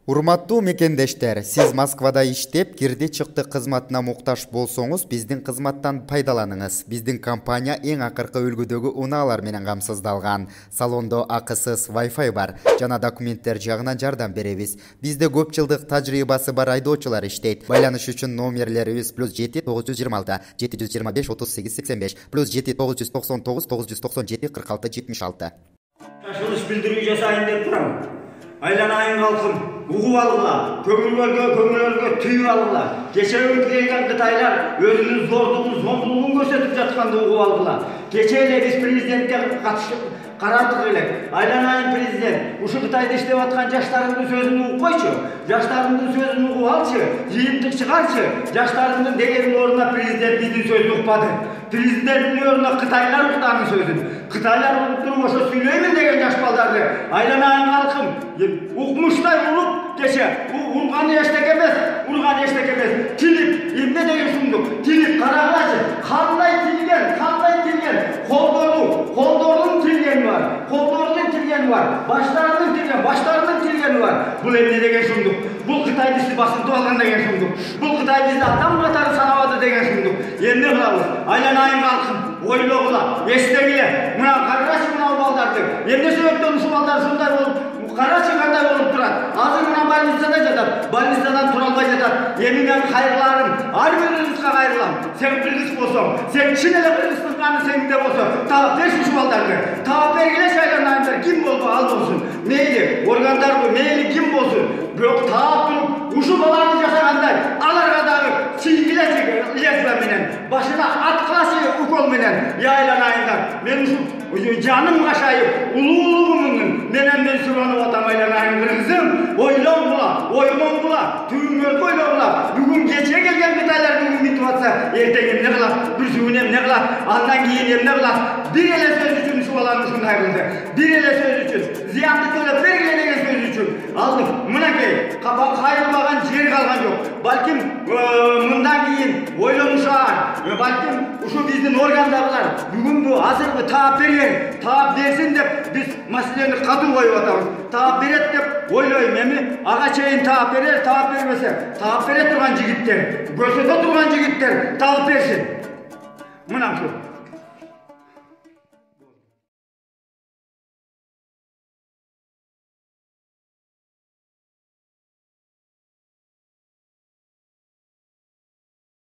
Урматтуу мекендештер, сиз Москвада иштеп, кирди чыкты кызматына муктаж болсоңуз, биздин кызматтан пайдаланыңыз. Биздин компания эң акыркы үлгүдөгү унаалар менен камсыздалган. Салондо акысыз Wi-Fi бар, жана документтер жагынан жардам беребиз. Бизде көп жылдык тажрыйбасы бар айдоочулар иштейт. Байланыш үчүн номерлерибиз +7 926 725 38 85 +7 999 997 46 76. Ташылыш билдирүү жасайын деп турам. Айланайын халкым, угуп алгыла, көңүлөргө түйүп алгыла. Кечеүнкү келген Кытайлар өзүнүн зордугун, зомдулугун көрсөтүп жатканды угуп алгыла. Кече эле биз президентке карадык эле. Айланайын президент, ушу Кытайда иштеп аткан жаштарымдын сөзүн угуп койчу. Жаштарымдын сөзүн угуп алчы, жыйынтык чыгарчы. Жаштарымдын дегенин ордуна президент биздин сөздү укпады. Президенттин ордуна Кытайлар уктанын сөзүн. Кытайлар угуп туруп ошо сүйлөймүн деген жаш балдарды. Айланайын халкым, укмуштай улуп кече урган эчтеке эмес, тилип эмне деген шундук, тилип карагылачы, кандай тилген, колдордун тилгени бар, баштарынын тилгени бар. Бул эмне деген шундук, бул Кытай бизди басынтып алган деген шундук, бул Кытай бизди адам катары санабады деген шундук. Эмне кылабыз? Айланайын халкым, ойлогула, эстегиле, мына карачы мына балдарды, эмне себептен ушул балдар ушундай болуп, карачы кандай болуп турат? Азыр мына больницада жатат, больницадан тура албай жатат. Эми мен кайрыларым, ар бирибизге кайрылам. Сен кыргыз болсоң, сен чын эле кыргыздын каны сениңде болсо, таап берчи ушул балдарды. Таап бергиле айланайындар, ким болсо ал болсун. Мейли, органдарбы, мейли ким болсун. Бирок таап туруп, ушул баланы жасагандай, аларга дагы сийгилечи лезвия менен, башына аткылачы укол менен. Айланайындар, мен ушул жаным кашайып, улуулугумдун менен мен суранып атам. Айланайын кыргызым, ойлонгула, түбүңөргө ойлогула. Бүгүн кече келген Кытайлар бүгүн бүтүп атса, эртең эмне кылат? Бүрсүгүн эмне кылат? Андан кийин эмне кылат? Бир эле сөз үчүн ушул баланы ушундай кылды. Бир эле сөз үчүн, зыянды төлөп бергиле деген сөз үчүн алдык. Мынакей, кайрылбаган жер калган жок. Балким мындан кийин ойлонушаар, балким ушу биздин органдагылар бүгүнкү азыркы таап берсин деп биз маселени катуу коюп атабыз. Таап берет деп ойлойм. Эми ага чейин таап берер, таап бербесе, таап бере турган жигиттер, көрсөтө турган жигиттер таап берсин. Мына ушу